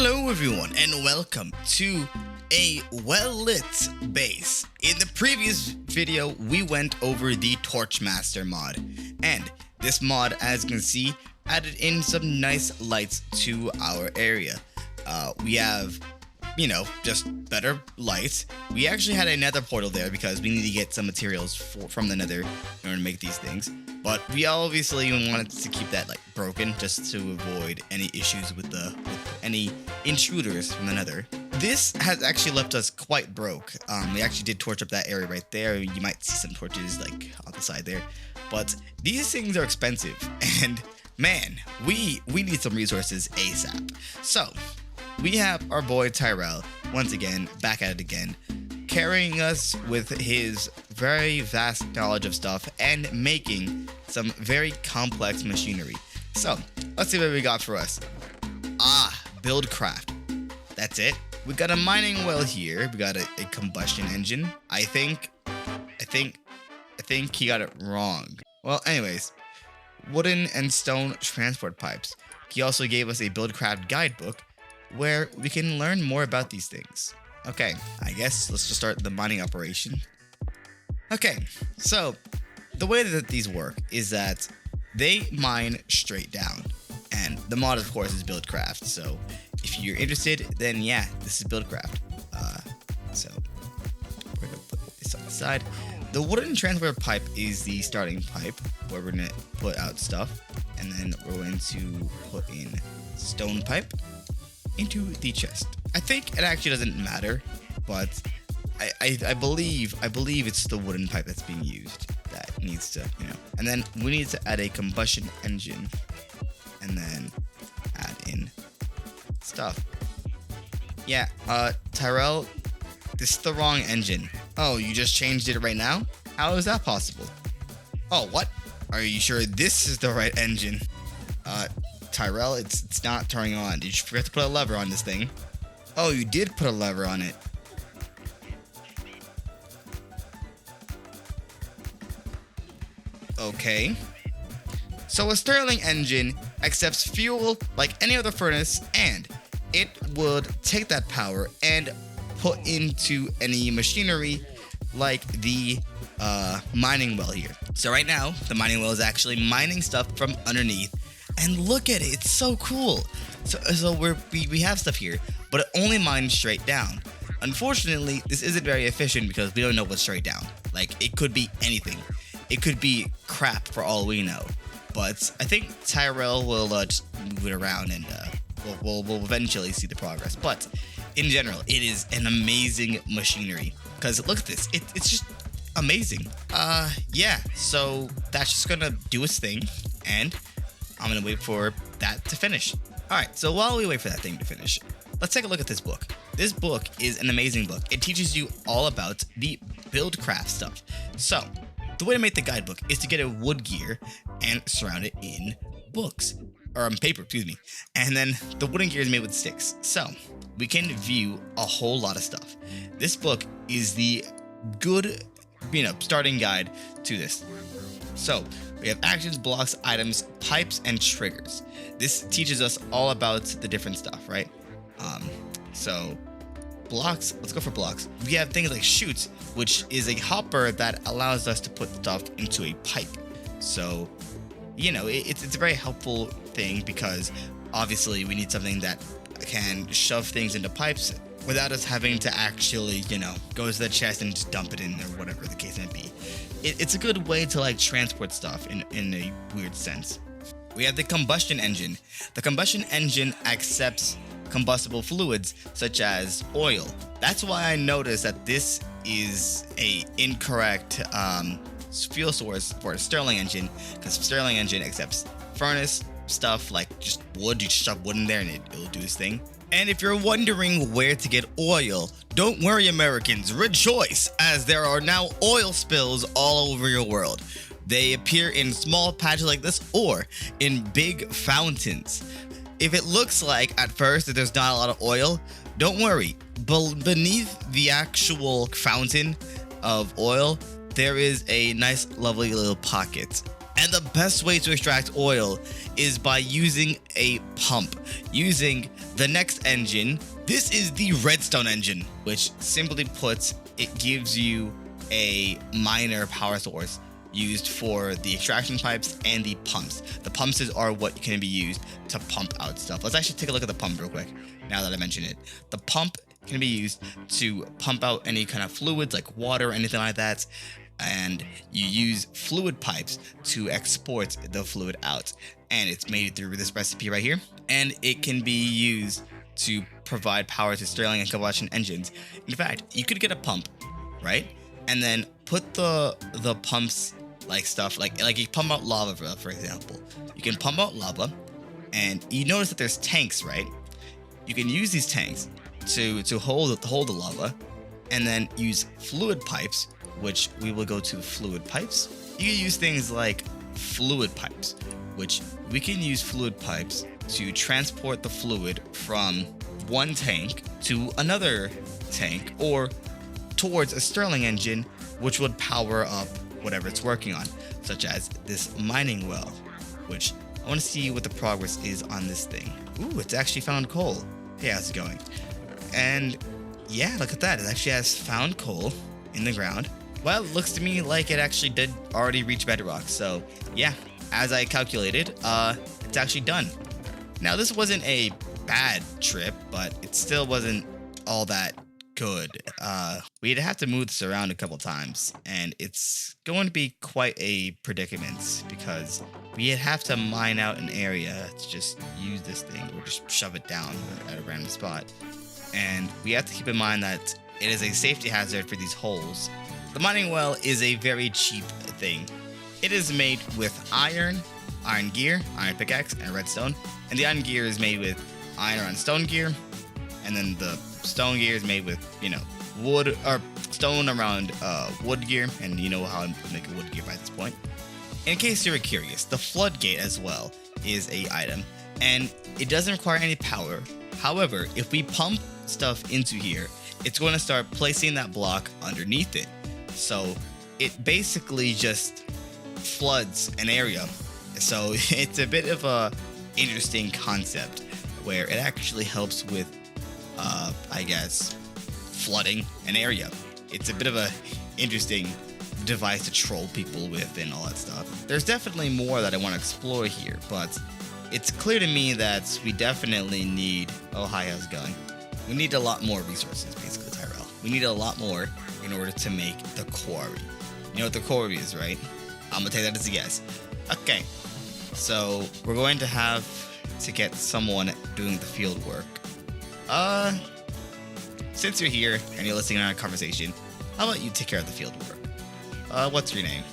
Hello everyone and welcome to a well-lit base. In the previous video we went over the Torchmaster mod, and this mod, as you can see, added in some nice lights to our area. We have, just better lights. We actually had a nether portal there because we need to get some materials from the nether in order to make these things. But we obviously wanted to keep that broken just to avoid any issues with any intruders from the nether. This has actually left us quite broke. We actually did torch up that area right there. You might see some torches on the side there. But these things are expensive, and man, we need some resources ASAP. So we have our boy Tyrell once again back at it again, carrying us with his very vast knowledge of stuff and making some very complex machinery. So let's see what we got for us. Buildcraft. That's it. We got a mining well here. We got a combustion engine. I think he got it wrong. Well, anyways, wooden and stone transport pipes. He also gave us a Buildcraft guidebook where we can learn more about these things. Okay, I guess let's just start the mining operation. Okay, so the way that these work is that they mine straight down. And the mod, of course, is Buildcraft. So if you're interested, then yeah, this is Buildcraft. So we're gonna put this on the side. The wooden transfer pipe is the starting pipe where we're gonna put out stuff, and then we're going to put in stone pipe into the chest. I think it actually doesn't matter, but I believe it's the wooden pipe that's being used that needs to, And then we need to add a combustion engine, and then add in stuff. Yeah, Tyrell, this is the wrong engine. Oh, you just changed it right now? How is that possible? Oh, what? Are you sure this is the right engine? Tyrell, it's not turning on. Did you forget to put a lever on this thing? Oh, you did put a lever on it. Okay. So a Stirling engine accepts fuel like any other furnace, and it would take that power and put into any machinery like the mining well here. So right now, the mining well is actually mining stuff from underneath. And look at it, it's so cool. So we have stuff here, but it only mines straight down. Unfortunately, this isn't very efficient because we don't know what's straight down. It could be anything. It could be crap for all we know. But I think Tyrell will just move it around, and we'll eventually see the progress. But in general, it is an amazing machinery. Because look at this, it's just amazing. Yeah, so that's just gonna do its thing, and I'm gonna wait for that to finish. Alright, so while we wait for that thing to finish, let's take a look at this book. This book is an amazing book. It teaches you all about the Buildcraft stuff. So, the way to make the guidebook is to get a wood gear and surround it in books. Or paper, excuse me. And then the wooden gear is made with sticks. So, we can view a whole lot of stuff. This book is the good, starting guide to this. So, we have actions, blocks, items, pipes, and triggers. This teaches us all about the different stuff, right? So blocks, let's go for blocks. We have things like chutes, which is a hopper that allows us to put stuff into a pipe. So, it's a very helpful thing because obviously we need something that can shove things into pipes without us having to actually, go to the chest and just dump it in or whatever the case may be. It's a good way to transport stuff in a weird sense. We have the combustion engine. The combustion engine accepts combustible fluids such as oil. That's why I noticed that this is a incorrect fuel source for a Stirling engine, because Stirling engine accepts furnace stuff like just wood. You just shove wood in there and it'll do this thing. And if you're wondering where to get oil, don't worry, Americans, rejoice, as there are now oil spills all over your world. They appear in small patches like this or in big fountains. If it looks like at first that there's not a lot of oil, don't worry. Beneath the actual fountain of oil, there is a nice, lovely little pocket And the best way to extract oil is by using a pump, using the next engine. This is the Redstone engine, which simply puts, it gives you a minor power source used for the extraction pipes and the pumps. The pumps are what can be used to pump out stuff. Let's actually take a look at the pump real quick, now that I mention it. The pump can be used to pump out any kind of fluids like water or anything like that. And you use fluid pipes to export the fluid out. And it's made through this recipe right here. And it can be used to provide power to Stirling and Combustion engines. In fact, you could get a pump, right? And then put the pumps like stuff, like you pump out lava, for example. You can pump out lava, and you notice that there's tanks, right? You can use these tanks to hold the lava, and then use fluid pipes, which we will go to fluid pipes. You can use things like fluid pipes, which we can use fluid pipes to transport the fluid from one tank to another tank, or towards a Stirling engine, which would power up whatever it's working on, such as this mining well, which I want to see what the progress is on this thing. Ooh, it's actually found coal. Hey, how's it going? And yeah, look at that. It actually has found coal in the ground. Well, it looks to me like it actually did already reach bedrock. So yeah, as I calculated, it's actually done. Now, this wasn't a bad trip, but it still wasn't all that good. We'd have to move this around a couple times, and it's going to be quite a predicament because we'd have to mine out an area to just use this thing or just shove it down at a random spot. And we have to keep in mind that it is a safety hazard for these holes. The mining well is a very cheap thing. It is made with iron gear, iron pickaxe, and redstone. And the iron gear is made with iron and stone gear. And then the stone gear is made with, wood or stone around wood gear. And you know how to make a wood gear by this point. In case you were curious, the floodgate as well is a item. And it doesn't require any power. However, if we pump stuff into here, it's going to start placing that block underneath it. So it basically just floods an area. So it's a bit of a interesting concept where it actually helps with, flooding an area. It's a bit of a interesting device to troll people with and all that stuff. There's definitely more that I want to explore here, but it's clear to me that we definitely need... Oh, hi, how's it going? We need a lot more resources, basically, Tyrell. We need a lot more in order to make the quarry. You know what the quarry is, right? I'm gonna take that as a yes. Okay, so we're going to have to get someone doing the field work. Since you're here and you're listening to our conversation, how about you take care of the field work? What's your name?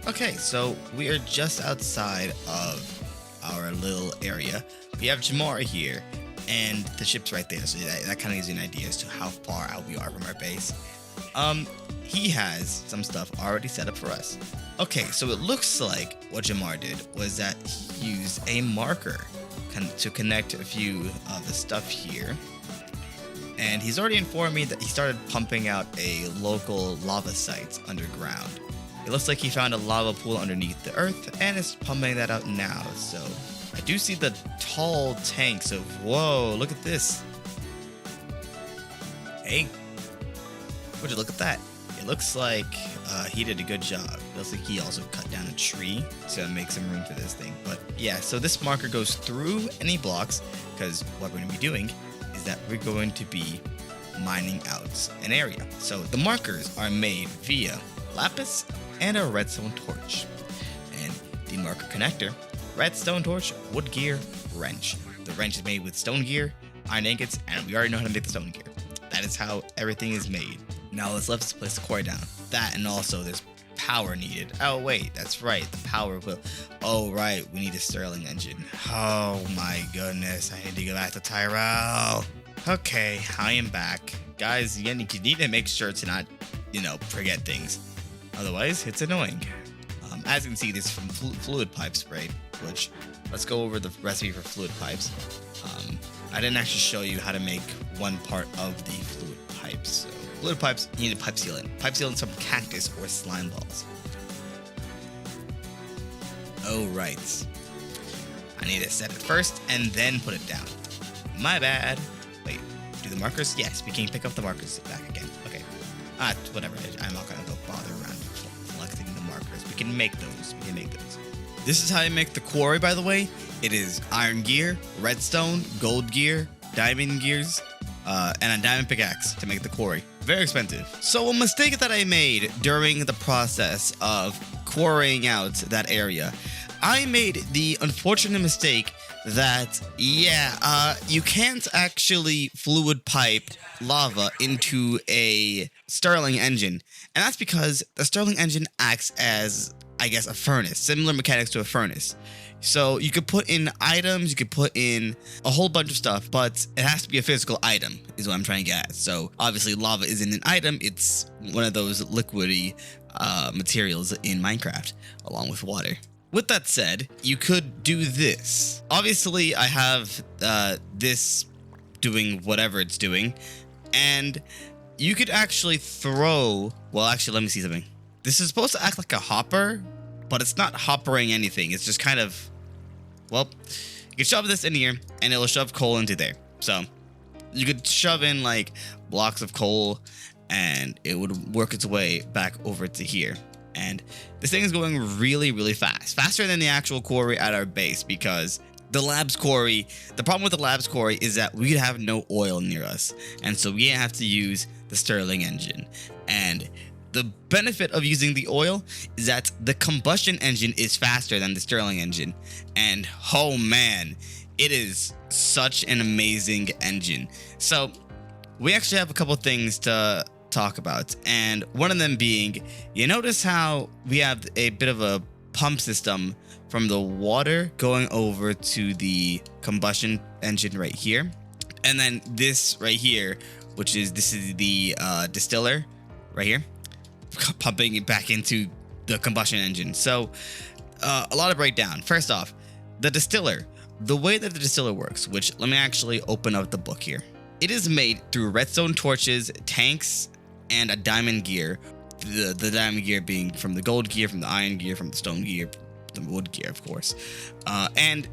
Okay, so we are just outside of our little area. We have Jamar here, and the ship's right there, so that kind of gives you an idea as to how far out we are from our base. He has some stuff already set up for us. Okay, so it looks like what Jamar did was that he used a marker to connect a few of the stuff here. And he's already informed me that he started pumping out a local lava site underground. It looks like he found a lava pool underneath the earth and is pumping that out now. So I do see the tall tanks of, whoa, look at this. Hey, would you look at that? It looks like he did a good job. It looks like he also cut down a tree to make some room for this thing. But yeah, so this marker goes through any blocks because what we're going to be doing is that we're going to be mining out an area. So the markers are made via lapis and a redstone torch. And the marker connector, redstone torch, wood gear, wrench. The wrench is made with stone gear, iron ingots, and we already know how to make the stone gear. That is how everything is made. Now let's place the quarry down. That, and also there's power needed. Oh wait, that's right, the power will... Oh right, we need a Stirling engine. Oh my goodness, I need to go back to Tyrell. Okay, I am back. Guys, you need to make sure to not, forget things. Otherwise, it's annoying. As you can see, there's from fluid pipes, right? Which, let's go over the recipe for fluid pipes. I didn't actually show you how to make one part of the fluid pipes. So, fluid pipes, you need a pipe sealant. Pipe sealant from cactus or slime balls. Oh, right. I need to set it first and then put it down. My bad. Wait, do the markers? Yes, we can pick up the markers back again. Okay. Whatever. I'm not gonna go bother around collecting the markers. We can make those. This is how you make the quarry, by the way. It is iron gear, redstone, gold gear, diamond gears, and a diamond pickaxe to make the quarry. Very expensive. So a mistake that I made during the process of quarrying out that area, I made the unfortunate mistake that, you can't actually fluid pipe lava into a Stirling engine. And that's because the Stirling engine acts as, I guess, a furnace, similar mechanics to a furnace. So you could put in items, you could put in a whole bunch of stuff, but it has to be a physical item, is what I'm trying to get at. So obviously lava isn't an item, it's one of those liquidy materials in Minecraft, along with water. With that said, you could do this. Obviously, I have this doing whatever it's doing, and you could actually throw... Well, actually, let me see something. This is supposed to act like a hopper, but it's not hoppering anything. It's just kind of... Well, you could shove this in here, and it'll shove coal into there. So, you could shove in, like, blocks of coal, and it would work its way back over to here. And this thing is going really, really fast. Faster than the actual quarry at our base, because the labs quarry, the problem with the labs quarry is that we have no oil near us. And so we have to use the Stirling engine. And the benefit of using the oil is that the combustion engine is faster than the Stirling engine. And oh man, it is such an amazing engine. So we actually have a couple things to talk about, and one of them being, you notice how we have a bit of a pump system from the water going over to the combustion engine right here, and then this right here, this is the distiller right here, pumping it back into the combustion engine. So a lot of breakdown. First off, the distiller, the way that the distiller works, which let me actually open up the book here. It is made through redstone torches, tanks, and a diamond gear. The diamond gear being from the gold gear, from the iron gear, from the stone gear, the wood gear, of course. And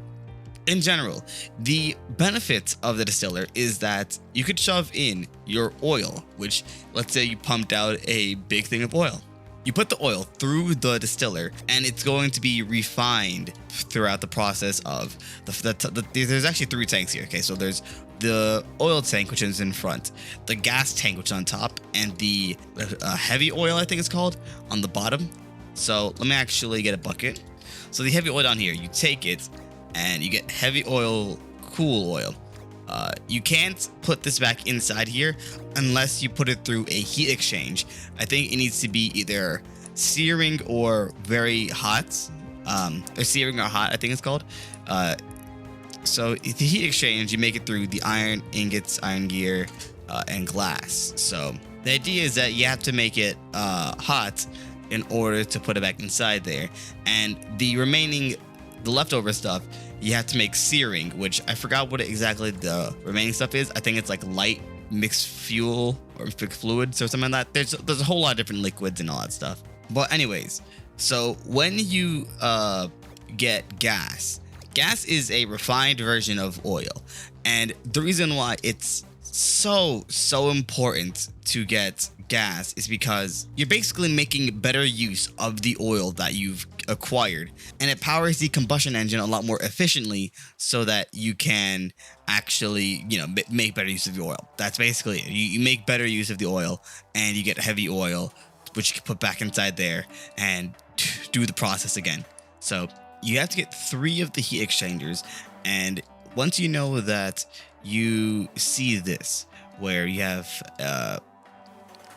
in general, the benefits of the distiller is that you could shove in your oil, which, let's say you pumped out a big thing of oil. You put the oil through the distiller, and it's going to be refined throughout the process of there's actually 3 tanks here. Okay, so there's the oil tank, which is in front, the gas tank, which is on top, and the heavy oil, I think it's called, on the bottom. So let me actually get a bucket. So the heavy oil down here, you take it, and you get heavy oil, cool oil. You can't put this back inside here unless you put it through a heat exchange. I think it needs to be either searing or very hot, or searing or hot, I think it's called. So the heat exchange, you make it through the iron ingots, iron gear, and glass. So the idea is that you have to make it hot in order to put it back inside there, and the leftover stuff, you have to make searing, which I forgot what exactly the remaining stuff is. I think it's like light mixed fuel or mixed fluids or something like that. There's a whole lot of different liquids and all that stuff. But anyways, so when you get gas is a refined version of oil. And the reason why it's so important to get gas is because you're basically making better use of the oil that you've acquired, and it powers the combustion engine a lot more efficiently so that you can actually, make better use of the oil. That's basically it. You make better use of the oil, and you get heavy oil, which you can put back inside there and do the process again. So you have to get 3 of the heat exchangers, and once you know that you see this, where you have, I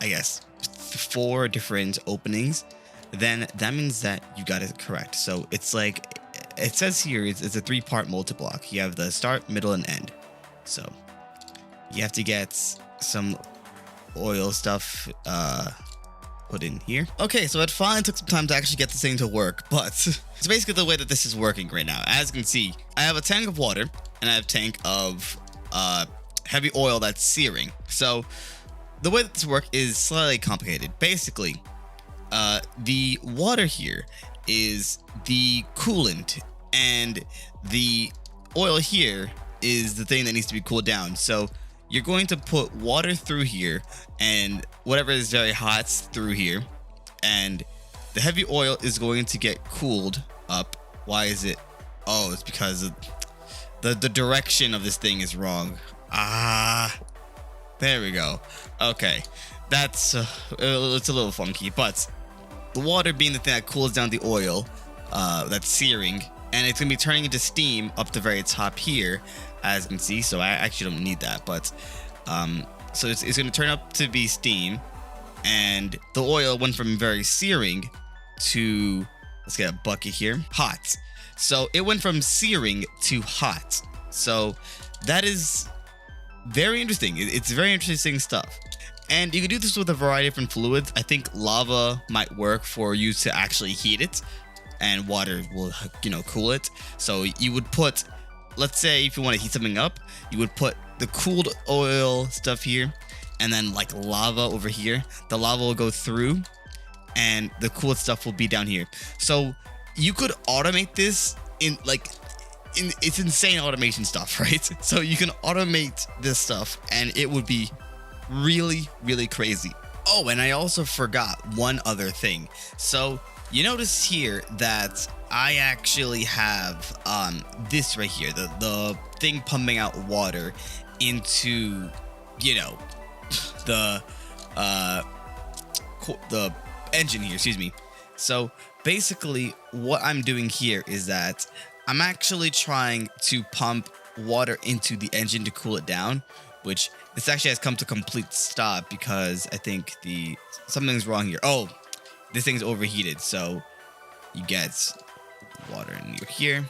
guess, 4 different openings, then that means that you got it correct. So it's like, it says here, it's a 3-part multi-block. You have the start, middle, and end. So you have to get some oil stuff put in here. Okay, so it finally took some time to actually get this thing to work, but it's basically the way that this is working right now. As you can see, I have a tank of water, and I have a tank of heavy oil that's searing. So the way that this works is slightly complicated. Basically, the water here is the coolant, and the oil here is the thing that needs to be cooled down. So you're going to put water through here, and whatever is very hot through here, and the heavy oil is going to get cooled up. Why is it? Oh, it's because of the direction of this thing is wrong. There we go. Okay, that's it's a little funky, but the water being the thing that cools down the oil, that's searing, and it's gonna be turning into steam up the very top here, as you can see. So I actually don't need that, but so it's gonna turn up to be steam, and the oil went from very searing to, let's get a bucket here, hot. So it went from searing to hot. So that is very interesting. It's very interesting stuff. And you can do this with a variety of different fluids. I think lava might work for you to actually heat it, and water will, cool it. So you would put, let's say if you want to heat something up, you would put the cooled oil stuff here, and then like lava over here. The lava will go through, and the cooled stuff will be down here. So you could automate this it's insane automation stuff, right? So you can automate this stuff, and it would be really, really crazy. Oh, and I also forgot one other thing. So you notice here that I actually have this right here, the thing pumping out water into, the engine here, excuse me. So basically what I'm doing here is that I'm actually trying to pump water into the engine to cool it down, which this actually has come to complete stop because I think something's wrong here. Oh, this thing's overheated. So you get water in here,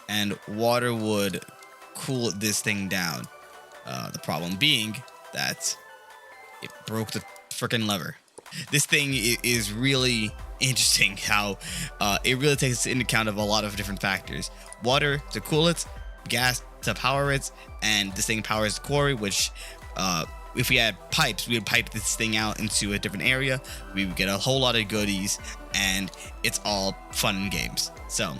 and water would cool this thing down. The problem being that it broke the freaking lever. This thing is really interesting how it really takes into account of a lot of different factors. Water to cool it, gas to power it, and this thing powers the quarry, which if we had pipes, we would pipe this thing out into a different area. We would get a whole lot of goodies, and it's all fun and games. So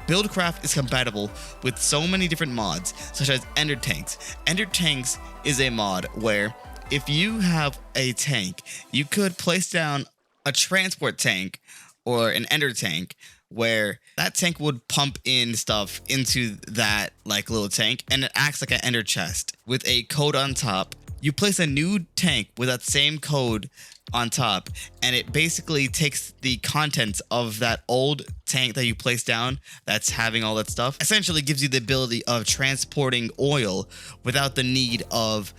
Buildcraft is compatible with so many different mods, such as Ender Tanks. Ender Tanks is a mod where if you have a tank, you could place down a transport tank or an ender tank, where that tank would pump in stuff into that little tank, and it acts like an ender chest with a code on top. You place a new tank with that same code on top, and it basically takes the contents of that old tank that you placed down that's having all that stuff, essentially gives you the ability of transporting oil without the need of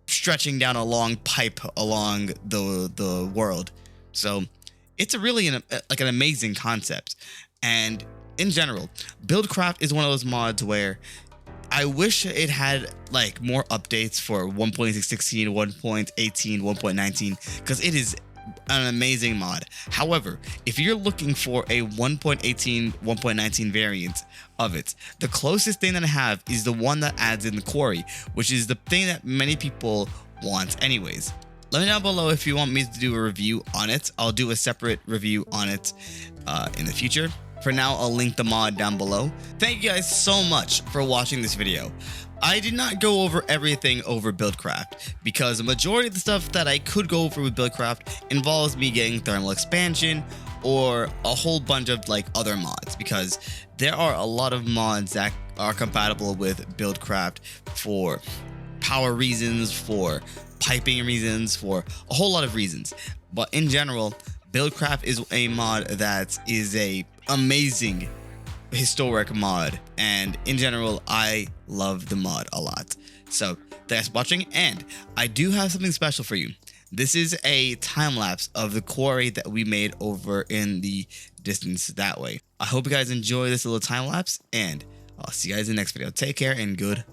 stretching down a long pipe along the world. So it's really an amazing concept. And in general, Buildcraft is one of those mods where I wish it had more updates for 1.16, 1.18, 1.19, because it is an amazing mod. However, if you're looking for a 1.18, 1.19 variant of it, the closest thing that I have is the one that adds in the quarry, which is the thing that many people want anyways. Let me know down below if you want me to do a review on it. I'll do a separate review on it in the future. For now, I'll link the mod down below. Thank you guys so much for watching this video. I did not go over everything over Buildcraft because the majority of the stuff that I could go over with Buildcraft involves me getting thermal expansion or a whole bunch of other mods, because there are a lot of mods that are compatible with Buildcraft for power reasons, for piping reasons, for a whole lot of reasons. But in general, Buildcraft is a mod that is a amazing historic mod, and in general I love the mod a lot. So thanks for watching, and I do have something special for you. This is a time lapse of the quarry that we made over in the distance that way. I hope you guys enjoy this little time lapse, and I'll see you guys in the next video. Take care and goodbye.